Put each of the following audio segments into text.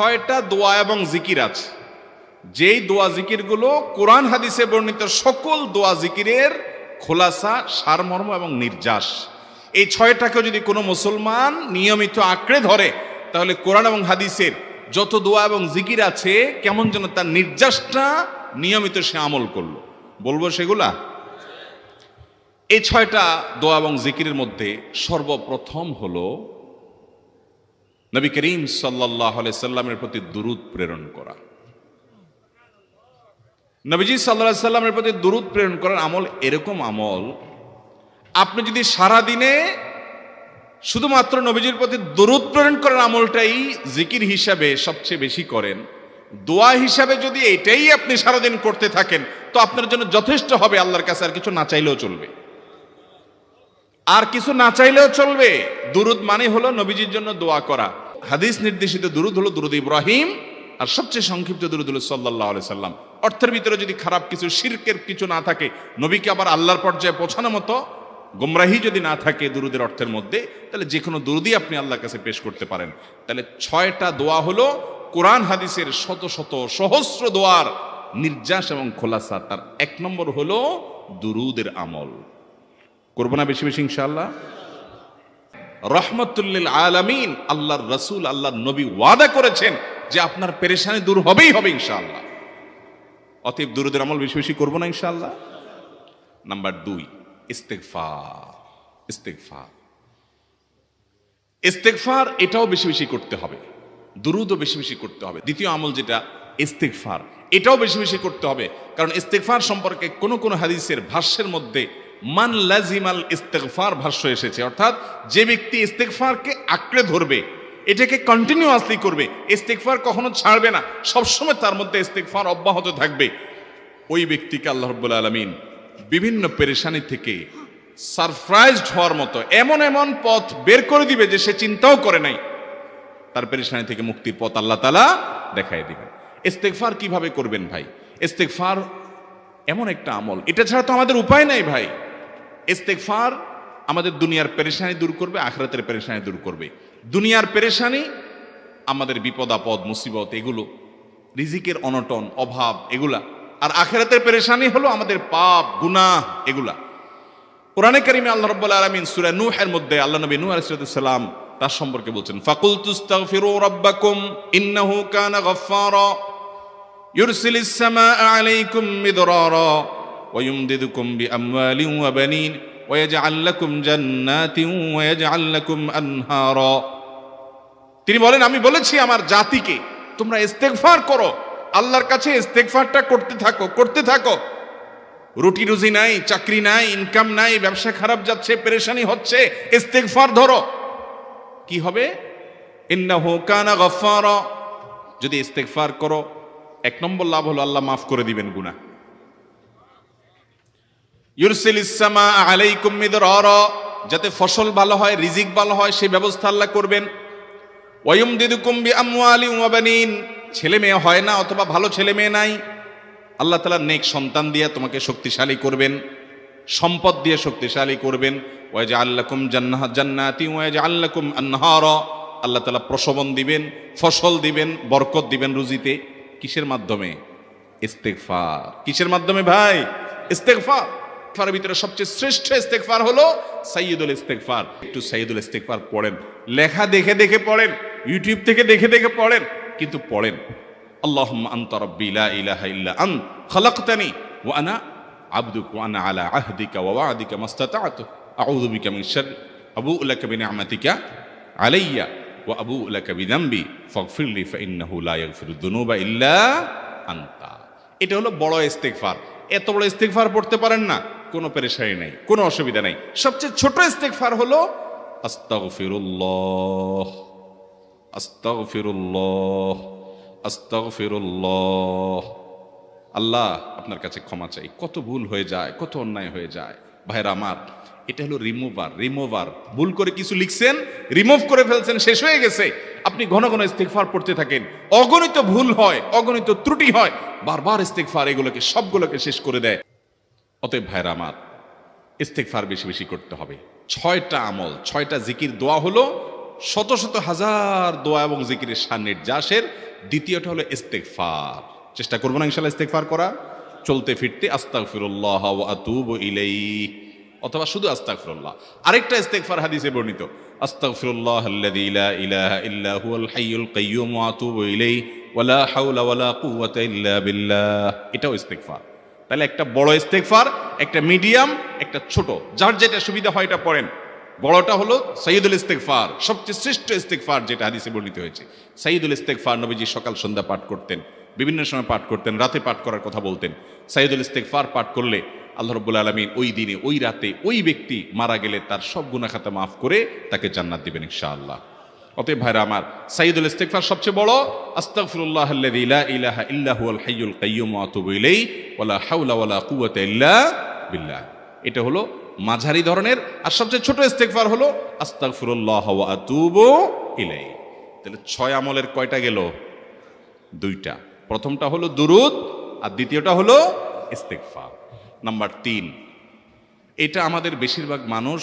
ছয়টা দোয়া এবং জিকির আছে, যেই দোয়া জিকিরগুলো কোরআন হাদিসে বর্ণিত সকল দোয়া জিকিরের খোলাসা, সারমর্ম এবং নির্যাস। এই ছয়টাকে যদি কোনো মুসলমান নিয়মিত আঁকড়ে ধরে, তাহলে কোরআন এবং হাদিসের যত দোয়া এবং জিকির আছে কেমন যেন তার নির্যাসটা নিয়মিত সে আমল করলো। বলবো সেগুলা। এই ছয়টা দোয়া এবং জিকিরের মধ্যে সর্বপ্রথম হলো নবী করিম সাল্লাল্লাহু আলাইহি সাল্লামের প্রতি দুরূদ প্রেরণ করা। নবীজি সাল্লাল্লাহু আলাইহি সাল্লামের প্রতি দুরূদ প্রেরণ করার আমল এরকম আমল, আপনি যদি সারা দিনে শুধুমাত্র নবীজির প্রতি দুরূদ প্রেরণ করার আমলটাই জিকির হিসাবে সবচেয়ে বেশি করেন, দোয়া হিসাবে যদি এটাই আপনি সারাদিন করতে থাকেন, তো আপনার জন্য যথেষ্ট হবে। আল্লাহর কাছে আর কিছু না চাইলেও চলবে, আর কিছু না চাইলেও চলবে। দুরূদ মানে হলো নবীজির জন্য দোয়া করা। হাদিস নির্দেশিত দুরূদ হলো দুরূদ ইব্রাহিম, আর সবচেয়ে সংক্ষিপ্ত দুরূদ হলো সাল্লাল্লাহু আলাইহি সাল্লাম। অর্থের ভিতরে যদি খারাপ কিছু, শিরকের কিছু না থাকে, নবীকে আবার আল্লাহর পর্যায়ে পৌঁছানোর মতো গোমরাহি যদি না থাকে দুরূদের অর্থের মধ্যে, তাহলে যে কোনো দুরূদই আপনি আল্লাহর কাছে পেশ করতে পারেন। তাহলে ছয়টা দোয়া হলো কোরআন হাদিসের শত শত সহস্র দোয়ার নির্যাস এবং খোলাসা। তার এক নম্বর হলো দুরূদের আমল। করবো না বেশি বেশি ইনশাআল্লাহ। রহমতুল্লিল আলামিন আল্লাহর রাসূল, আল্লাহর নবী ওয়াদা করেছেন যে আপনার পেরেশানি দূর হবেই হবে ইনশাআল্লাহ। অতএব দুরূদের আমল বেশি বেশি করবো না ইনশাআল্লাহ। নাম্বার 2, ইস্তেগফার। ইস্তেগফার ইস্তেগফার এটাও বেশি বেশি করতে হবে, দুরূদও বেশি বেশি করতে হবে। দ্বিতীয় আমল যেটা ইস্তেগফার, এটাও বেশি বেশি করতে হবে। কারণ ইস্তেগফার সম্পর্কে কোন কোন হাদিসের ভাষ্যের মধ্যে মান লাজিমাল ইস্তেগফার ভাষ্য এসেছে, অর্থাৎ যে ব্যক্তি ইস্তেগফারকে আঁকড়ে ধরবে, এটাকে কন্টিনিউয়াসলি করবে, ইস্তেগফার কখনো ছাড়বে না, সবসময় তার মধ্যে ইস্তেগফার অব্যাহত থাকবে, ওই ব্যক্তিকে আল্লাহ রাব্বুল আলামিন বিভিন্ন পেরেশানি থেকে সারপ্রাইজড হওয়ার মতো এমন এমন পথ বের করে দিবে যে সে চিন্তাও করে নাই। তার পেরেশানি থেকে মুক্তির পথ আল্লাহ তাআলা দেখায় দিবেন। ইস্তেগফার কিভাবে করবেন ভাই? ইস্তেগফার এমন একটা আমল, এটা ছাড়া তো আমাদের উপায় নাই ভাই। ইস্তেগফার আমাদের দুনিয়ার পেরেশানি দূর করবে, আখিরাতের পেরেশানি দূর করবে। দুনিয়ার পেরেশানি আমাদের বিপদ আপদ মুসিবত, এগুলো রিজিকের অনটন অভাব এগুলা, আর আখিরাতের পেরেশানি হলো আমাদের পাপ গুনাহ এগুলা। কোরআনে কারিমে আল্লাহ রাব্বুল আলামিন সূরা নূহের মধ্যে আল্লাহ নবী নূহ আলাইহিস সালাম তার সম্পর্কে বলছেন, ফাকুলতু ইস্তাগফিরু রাব্বাকুম ইন্নাহু কানা গাফফারা ইউরসিলিস সামাআ আলাইকুম মিদরারা ওয়া ইউমদিদুকুম বিআমওয়ালিন ওয়া বানিন ওয়া ইয়াজআল লাকুম জান্নাতিন ওয়া ইয়াজআল লাকুম আনহারা। তিনি বলেন, আমি বলেছি আমার জাতিকে তোমরা ইস্তেগফার করো, আল্লাহর কাছে ইস্তেগফারটা করতে থাকো, করতে থাকো। রুটি রুজি নাই, চাকরি নাই, ইনকাম নাই, ব্যবসা খারাপ যাচ্ছে, পেরেশানি হচ্ছে, ইস্তেগফার ধরো, কি হবে? ইন্নাহু কানা গাফফারা। যদি ইস্তেগফার করো, এক নম্বর লাভ হলো আল্লাহ মাফ করে দিবেন গুনাহ। ইউরসিলিস সামাআ আলাইকুম মিদরারা, যাতে ফসল ভালো হয়, রিজিক ভালো হয়, সেই ব্যবস্থা আল্লাহ করবেন। ওয়া ইউমদিদুকুম বিআমওয়ালিন ওয়া বানিন, ছেলে মেয়ে হয় না অথবা ভালো ছেলে মেয়ে নাই, আল্লাহ তাআলা নেক সন্তান দিয়ে তোমাকে শক্তিশালী করবেন, সম্পদ দিয়ে শক্তিশালী করবেন। ওয়া ইয়াজআল লাকুম জান্নাতিন ওয়া ইয়াজআল লাকুম আনহারা, আল্লাহ তাআলা প্রসবন দিবেন, ফসল দিবেন, বরকত দিবেন রুজিতে। কিসের মাধ্যমে? ইস্তেগফার। কিসের মাধ্যমে ভাই? ইস্তেগফার। ইস্তেগফারের ভিতরে সবচেয়ে শ্রেষ্ঠ ইস্তেগফার হলো সাইয়্যিদুল ইস্তেগফার। একটু সাইয়্যিদুল ইস্তেগফার পড়েন, লেখা দেখে দেখে পড়েন, ইউটিউব থেকে দেখে দেখে পড়েন, কিন্তু পড়েন। আল্লাহুম্মা আনতা রাব্বি লা ইলাহা ইল্লা আনত খালাকতানি ওয়া আনা আবদুকা ওয়া আনা আলা আহদিকা ওয়া ওয়া'দিকা মাসতাতা'তু আউযু বিকা মিন শাররি আবু'ু লাকা বিনি'মাতিকা আলাইয়া ওয়া আবু'ু লাকা বিযামবি ফাগফিরলি ফাইন্নাহু লা ইয়াগফিরুদ যুনুবা ইল্লা আনতা। এটা হলো বড় ইস্তেগফার। এত বড় ইস্তেগফার পড়তে পারেন না, কোনো পেরেশানি নাই, কোনো অসুবিধা নাই। সবচেয়ে ছোট ইস্তেগফার হলো আস্তাগফিরুল্লাহ, আস্তাগফিরুল্লাহ, আস্তাগফিরুল্লাহ। আল্লাহ আপনার কাছে ক্ষমা চাই, কত ভুল হয়ে যায়, কত অন্যায় হয়ে যায়। ভাইরা আমার, এটা হলো রিমুভার। ভুল করে কিছু লিখছেন, রিমুভ করে ফেলছেন, শেষ হয়ে গেছে। আপনি ঘন ঘন ইস্তেগফার পড়তে থাকেন, অগণিত ভুল হয়, অগণিত ত্রুটি হয়, বারবার ইস্তেগফার এগুলোকে সবগুলোকে শেষ করে দেয়। অতএব ভাইরা আমার, ইস্তেগফার বেশি বেশি করতে হবে। 6টা আমল, 6টা জিকির দোয়া হলো শত শত হাজার দোয়া এবং জিকিরের সান্নিধ্যাসের। দ্বিতীয়টা হলো ইস্তেগফার। চেষ্টা করবো না ইনশাআল্লাহ ইস্তেগফার করা, চলতে ফিরতে আস্তাগফিরুল্লাহ ওয়া আতুবু ইলাইহি, অথবা শুধু আস্তাগফিরুল্লাহ। আরেকটা ইস্তেগফার হাদিসে বর্ণিত, আস্তাগফিরুল্লাহ আল্লাযী লা ইলাহা ইল্লা হুয়াল হাইয়ুল কাইয়্যুম ওয়া আতুবু ইলাইহি ওয়া লা হাওলা ওয়া লা কুওয়াতা ইল্লা বিল্লাহ। এটাও ইস্তেগফার। তাহলে একটা বড় ইস্তেগফার, একটা মিডিয়াম, একটা ছোট, যার যেটা সুবিধা হয় এটা পড়েন। বড়টা হলো সাইয়্যিদুল ইস্তেগফার, সবচেয়ে শ্রেষ্ঠ ইস্তেগফার যেটা হাদিসে বর্ণিত হয়েছে। সাইয়্যিদুল ইস্তেগফার নবীজি সকাল সন্ধ্যা পাঠ করতেন, বিভিন্ন সময় পাঠ করতেন, রাতে পাঠ করার কথা বলতেন। সাইয়্যিদুল ইস্তেগফার পাঠ করলে আল্লাহ রাব্বুল আলামিন ওই দিনে ওই রাতে ওই ব্যক্তি মারা গেলে তার সব গুনাহ খাতা মাফ করে তাকে জান্নাত দিবেন ইনশাআল্লাহ। অতএব ভাইরা আমার, সাইয়্যিদুল ইস্তেগফার সবচেয়ে বড়, আস্তাগফিরুল্লাহ আল্লাযী লা ইলাহা ইল্লা হুয়াল হাইয়ুল কাইয়্যুম ওয়া আতুবু ইলাইহি ওয়া লা হাওলা ওয়া লা কুওয়াতা ইল্লা বিল্লাহ। এটা হলো মাঝারি ধরনের। আর সবচেয়ে ছোট ইস্তেগফার হলো আস্তাগফিরুল্লাহ ওয়া আতুবু ইলাইহি। তাহলে 6 আমলের কয়টা গেল? 2টা। প্রথমটা হলো দুরুদ আর দ্বিতীয়টা হলো ইস্তেগফার। নাম্বার 3, এটা আমাদের বেশিরভাগ মানুষ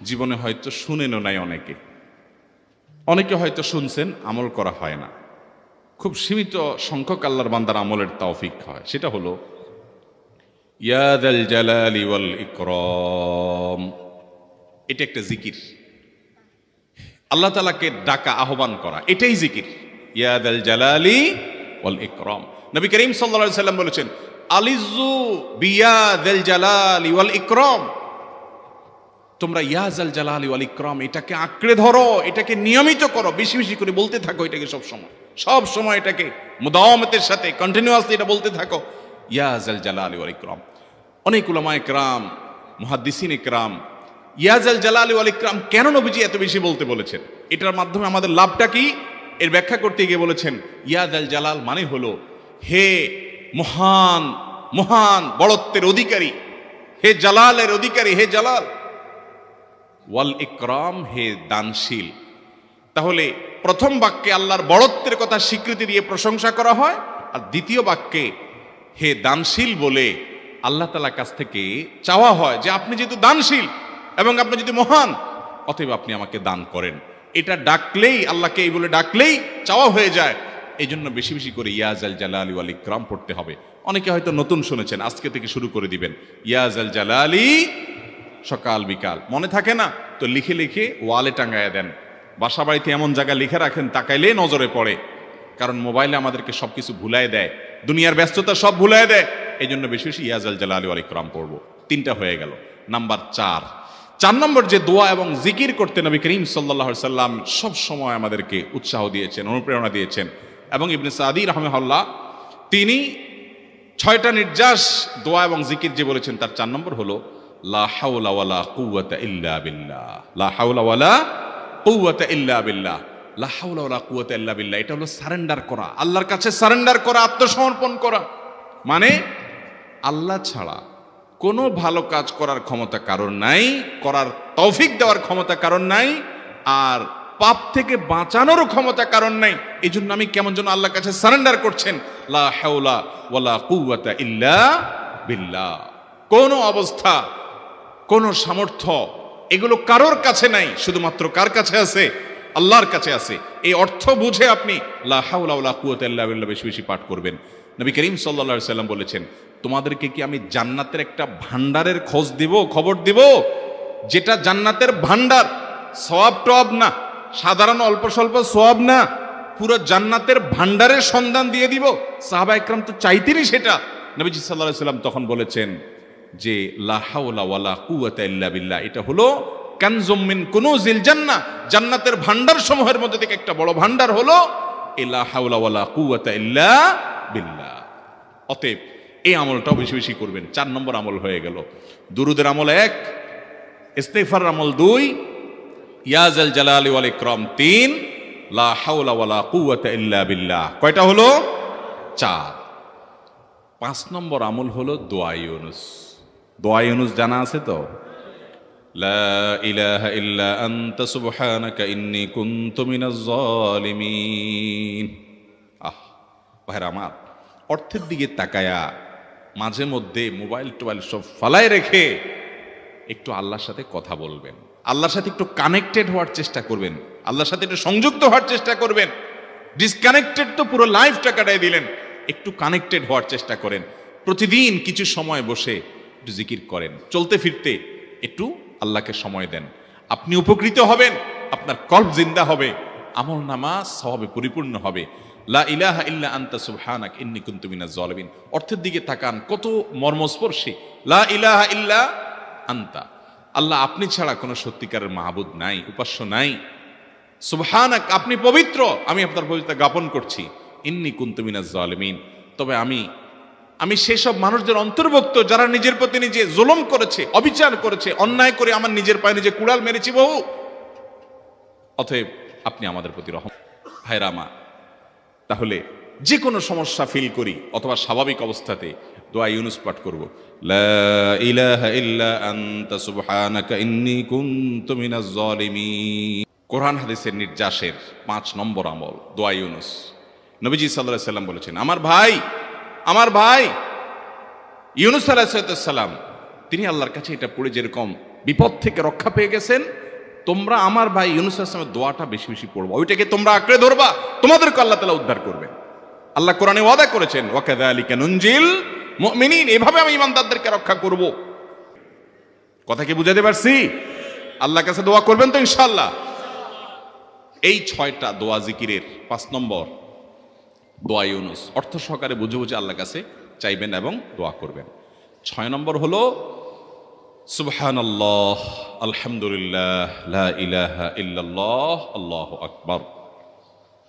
জীবনে হয়তো শুনেনও নাই, অনেকে হয়তো শুনছেন, আমল করা হয় না। খুব সীমিত সংখ্যক আল্লাহর বান্দার আমলের তৌফিক হয়। সেটা হলো ইয়া যাল জালালি ওয়াল ইকরাম। এটা একটা জিকির, আল্লাহ তাআলাকে ডাকা, আহ্বান করা, এটাই জিকির। ইয়া যাল জালালি ওয়াল ইকরাম। নবী করিম সাল্লাল্লাহু আলাইহি সাল্লাম বলেছেন, আলিজু বিয়া যাল জালালি ওয়াল ইকরাম। তোমরা ইয়া যাল জালালি ওয়াল ইকরাম এটাকে আঁকড়ে ধরো, এটাকে নিয়মিত করো, বেশি বেশি করে বলতে থাকো এটাকে সব সময় এটাকে মুদাওয়ামাতের সাথে কন্টিনিউয়াসলি এটা বলতে থাকো, ইয়া যাল জালালি ওয়াল ইকরাম। অনেক উলামায়ে কেরাম, মুহাদ্দিসিনে কেরাম ইয়া যাল জালালি ওয়াল ইকরাম কেন নবীজি এত বেশি বলতে বলেছেন, এটার মাধ্যমে আমাদের লাভটা কি, এর ব্যাখ্যা করতে গিয়ে বলেছেন, ইয়া যাল জালাল মানে হলো হে মহান মহান বড়ত্বের অধিকারী, হে জালালের অধিকারী, হে জালাল। ওয়াল ইকরাম, হে দানশীল। তাহলে প্রথম বাক্যে আল্লাহর বড়ত্বের কথা স্বীকৃতি দিয়ে প্রশংসা করা হয়, আর দ্বিতীয় বাক্যে হে দানশীল বলে আল্লাহ তাআলার কাছ থেকে চাওয়া হয় যে আপনি যেহেতু দানশীল এবং আপনি যদি মহান, অতএব আপনি আমাকে দান করেন। এটা ডাকলেই, আল্লাহকে এই বলে ডাকলেই চাওয়া হয়ে যায়। এই জন্য বেশি বেশি করে ইয়া যাল জালালি ওয়াল ইকরাম পড়তে হবে। অনেকে হয়তো নতুন শুনেছেন, আজকে থেকে শুরু করে দিবেন ইয়া যাল জালালি, সকাল বিকাল। মনে থাকে না তো লিখে লিখে ওয়ালে টাঙ্গায় দেন, বাসা বাড়িতে এমন জায়গায় লিখে রাখেন তাকাইলে নজরে পড়ে। কারণ মোবাইলে আমাদেরকে সবকিছু ভুলাই দেয়, দুনিয়ার ব্যস্ততা সব ভুলাই দেয়। এই জন্য বেশি বেশি ইয়া যাল জালালি ওয়াল ইকরাম পড়বো। 3টা হয়ে গেল। নাম্বার 4 নম্বর যে দোয়া এবং জিকির করতে নবী করিম সাল্লাল্লাহু আলাইহি সাল্লাম সব সময় আমাদেরকে উৎসাহ দিয়েছেন, অনুপ্রেরণা দিয়েছেন। এবং ইবনে সাদি রাহিমাহুল্লাহ তিনি 6টা নির্যাস দোয়া এবং জিকির যে বলেছেন তার 4 নম্বর হলো লা হাওলা ওয়ালা কুওয়াতা ইল্লা বিল্লাহ। লা হাওলা ওয়ালা কুওয়াতা ইল্লা বিল্লাহ। লা হাওলা ওয়ালা কুওয়াতা ইল্লা বিল্লাহ, এটা হলো সারেন্ডার করা, আল্লাহর কাছে সারেন্ডার করা, আত্মসমর্পণ করা। মানে আল্লাহ ছাড়া কোনো ভালো কাজ করার ক্ষমতা কারণ নাই, করার তৌফিক দেওয়ার ক্ষমতা কারণ নাই, আর পাপ থেকে বাঁচানোর ক্ষমতা কারণ নাই। এই জন্য আমি কেমন যেন আল্লাহর কাছে সারেন্ডার করছেন, লা হাওলা ওয়ালা কুওয়াতা ইল্লা বিল্লাহ। কোন অবস্থা, কোন সামর্থ্য, এগুলো কারোর কাছে নাই, শুধুমাত্র কার কাছে আছে? আল্লাহর কাছে আছে। এই অর্থ বুঝে আপনি লা হাওলা ওয়ালা কুওয়াতা ইল্লা বিল্লাহ বেশি বেশি পাঠ করবেন। নবী করিম সাল্লাল্লাহু আলাইহি সাল্লাম বলেছেন, তোমাদেরকে কি আমি জান্নাতের একটা ভান্ডারের খবর দিব, যেটা জান্নাতের ভান্ডার, সওয়াব টওয়াব না, সাধারণ অল্প স্বল্প সওয়াব না, পুরো জান্নাতের ভান্ডারের সন্ধান দিয়ে দিব। সাহাবা ইকরাম তো চাইতেনই সেটা। নবীজি সাল্লাল্লাহু আলাইহি সাল্লাম তখন বলেছেন যে লা হাওলা ওয়ালা কুওয়াতা ইল্লা বিল্লাহ, এটা হলো কানজুম মিন কুনুজিল জান্নাহ, জান্নাতের ভান্ডার সমূহের মধ্যে থেকে একটা বড় ভান্ডার হলো লা হাওলা ওয়ালা কুওয়াতা ইল্লা বিল্লাহ। অতএব এই আমলটাও বেশি বেশি করবেন। 4 নম্বর আমল হয়ে গেল। দুরুদের আমল 1, ইস্তেগফারের আমল 2, ইয়া যাল জালালি ওয়াল ইকরাম 3, লা হাওলা ওয়ালা কুওয়াতা ইল্লা বিল্লাহ। কয়টা হলো? 4। 5 নম্বর আমল হলো দোয়া ইউনুস। দোয়া ইউনুস জানা আছে তো? লা ইলাহা ইল্লা আনতা সুবহানাকা ইন্নী কুনতু মিনাজ জালিমিন। ভাইরা আমার, অর্থের দিকে তাকায়া মাঝে মধ্যে মোবাইল টোবাইল সব ফালায় রেখে একটু আল্লাহর সাথে কথা বলবেন, আল্লাহর সাথে একটু কানেক্টেড হওয়ার চেষ্টা করবেন। আল্লাহর সাথে একটু সংযুক্ত হওয়ার চেষ্টা করবেন। ডিসকানেক্টেড তো পুরো লাইফটা কাটাই দিলেন, একটু কানেক্টেড হওয়ার চেষ্টা করেন। প্রতিদিন কিছু সময় বসে একটু জিকির করেন, চলতে ফিরতে একটু আল্লাহকে সময় দেন। আপনি উপকৃত হবেন, আপনার কল্ব জিন্দা হবে, আমল নামা সওয়াবে পরিপূর্ণ হবে। লা ইলাহা ইল্লা আনতা সুবহানাক ইন্নী কুনতু মিনাজ জালিমিন অর্থের দিকে তাকান, কত মর্মস্পর্শী। লা ইলাহা ইল্লা আনতা, আল্লাহ আপনি ছাড়া কোনো সত্যিকারের মাহবুদ নাই, উপাস্য নাই। সুবহানাক, আপনি পবিত্র, আমি আপনার পবিত্রতা জ্ঞাপন করছি। ইন্নী কুনতু মিনাজ জালিমিন, তবে আমি সেসব মানুষদের অন্তর্ভুক্ত যারা নিজের প্রতি নিজে জুলুম করেছে, অবিচার করেছে, অন্যায় করে আমার নিজের পায়ে নিজে কুড়াল মেরেছি বহু। অতএব আপনি আমাদের প্রতি রহম। ভাইরা আমার, তাহলে যে কোনো সমস্যা ফিল করি অথবা স্বাভাবিক অবস্থাতে দোয়া ইউনুস পাঠ করব। লা ইলাহা ইল্লা আনতা সুবহানাকা ইন্নী কুনতু মিনাজ জালিমিন। কোরআন হাদিসের নির্যাসের 5 নম্বর আমল দোয়া ইউনুস। নবীজি সাল্লাল্লাহু আলাইহি সাল্লাম বলেছেন, আমার ভাই ইউনুস আলাইহিস সালাম তিনি আল্লাহর কাছে এটা পড়ে যেরকম বিপদ থেকে রক্ষা পেয়ে গেছেন, তোমরা আমার ভাই ইউনুস আলাইহিস সালামের দোয়াটা বেশি বেশি পড়বা, ওইটাকে তোমরা আঁকড়ে ধরবা, তোমাদেরকে আল্লাহ তাআলা উদ্ধার করবেন। আল্লাহ কোরআনে ওয়াদা করেছেন, ওয়া কাযালিকা নুনজিল মুমিনিন, এভাবে আমি ইমানদারদেরকে রক্ষা করব। কথা কি বুঝাতে পারছি? আল্লাহর কাছে দোয়া করবেন তো ইনশাআল্লাহ। এই 6টা দোয়া জিকিরের 5 নম্বর দোয়া ইউনুস, অর্থ সহকারে বুঝে বুঝে আল্লাহর কাছে চাইবেন এবং দোয়া করবেন। 6 নম্বর হলো সুবহানাল্লাহ, আলহামদুলিল্লাহ, লা ইলাহা ইল্লাল্লাহ, আল্লাহু আকবার।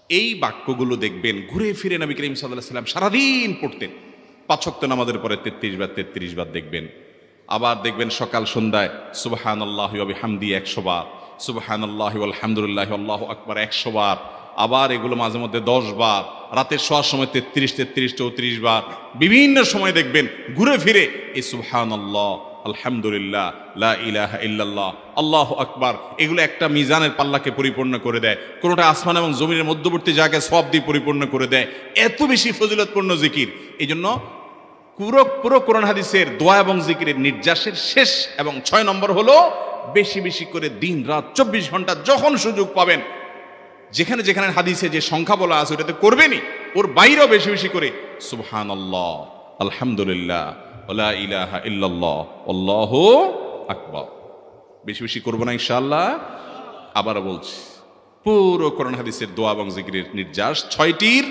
এই বাক্যগুলো দেখবেন ঘুরে ফিরে নবী করিম সাল্লাল্লাহু আলাইহি ওয়াসাল্লাম সারাদিন পড়তেন। 5 ওয়াক্ত নামাজের পরে 33 বার দেখবেন। আবার দেখবেন সকাল সন্ধ্যায় সুবহানাল্লাহি ওয়া বিহামদিহি 100 বার, সুবহানাল্লাহি ওয়াল হামদুলিল্লাহি আল্লাহু আকবার 100 বার। আবার এগুলো মাঝে মধ্যে 10 বার, রাতের শোয়ার সময় 33, 34 বার। বিভিন্ন সময় দেখবেন ঘুরে ফিরে এই সুবহানাল্লাহ, আলহামদুলিল্লাহ, লা ইলাহা ইল্লাল্লাহ, আল্লাহু আকবার, এগুলো একটা মিজানের পাল্লাকে পরিপূর্ণ করে দেয়। কোনোটা আসমান এবং জমিনের মধ্যবর্তী জায়গায় সওয়াব দিয়ে পরিপূর্ণ করে দেয়। এত বেশি ফজিলতপূর্ণ জিকির। এই জন্য পুরো কোরআন হাদিসের দোয়া এবং জিকিরের নির্যাসের শেষ এবং 6 নম্বর হলো বেশি বেশি করে দিন রাত 24 ঘন্টা যখন সুযোগ পাবেন, যেখানে যেখানে হাদিসে যে সংখ্যা বলা আছে ওটাতে করবেনই, ওর বাইরেও বেশি বেশি করে সুবহানাল্লাহ, আলহামদুলিল্লাহ, লা ইলাহা ইল্লাল্লাহ, আল্লাহু আকবার বেশি বেশি করব না ইনশাআল্লাহ। আবারও বলছি, পুরো কোরআন হাদিসের দোয়া এবং জিকিরের নির্যাস 6টির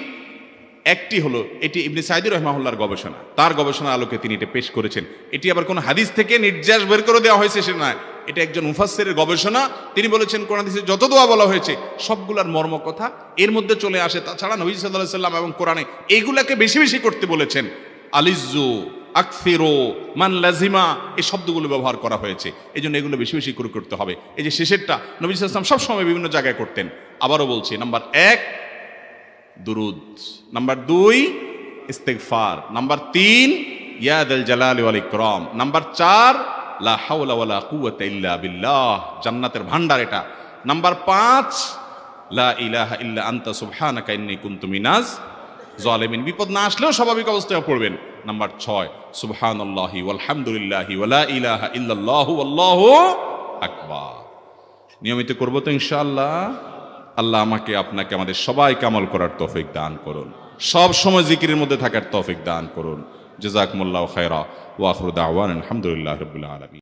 একটি হলো, এটি ইবনে সাঈদী রাহিমাহুল্লাহর গবেষণা, তার গবেষণার আলোকে তিনি এটা পেশ করেছেন। এটি আবার কোন হাদিস থেকে নির্যাস বের করে দেওয়া হয়েছে সে নয়, এটা একজন মুফাসসিরের গবেষণা। তিনি বলেছেন কোরআন হাদিসে যত দোয়া বলা হয়েছে সবগুলার মর্ম কথা এর মধ্যে চলে আসে। তাছাড়া নবী সাল্লাল্লাহু আলাইহি সাল্লাম এবং কোরআনে এইগুলাকে বেশি বেশি করতে বলেছেন। আলিজ্জু, আকসিরু, মান লাজিমা, এই শব্দগুলো ব্যবহার করা হয়েছে। এই জন্য এগুলো বেশি বেশি করে করতে হবে। এই যে শেষেরটা নবী সাল্লাল্লাহু আলাইহি ওয়াসাল্লাম সবসময় বিভিন্ন জায়গায় করতেন। আবারও বলছি, নাম্বার 1 দুরুদ, নাম্বার 2 ইস্তিগফার, নাম্বার 3 ইয়া যাল জালালি ওয়াল ইকরাম, নাম্বার 4 লা হাওলা ওয়ালা কুওয়াতা ইল্লা বিল্লাহ, জান্নাতের ভান্ডার এটা। নাম্বার 5 লা ইলাহা ইল্লা আনতা সুবহানাকা ইন্নী কুনতু মিনাজ জালিমিন, বিপদ না আসলেও স্বাভাবিক অবস্থায় পড়বেন। নাম্বার 6 সুবহানাল্লাহি ওয়াল হামদুলিল্লাহি ওয়া লা ইলাহা ইল্লাল্লাহু আল্লাহু আকবার। নিয়মিত করব তো ইনশাআল্লাহ। আল্লাহ আমাকে আপনাকে আমাদের সবাইকে আমল করার তৌফিক দান করুন, সব সময় জিকিরের মধ্যে থাকার তৌফিক দান করুন। জাযাকুমুল্লাহু খায়রা ওয়া আখিরু দাওয়ানা আলহামদুলিল্লাহি রাব্বিল আলামিন।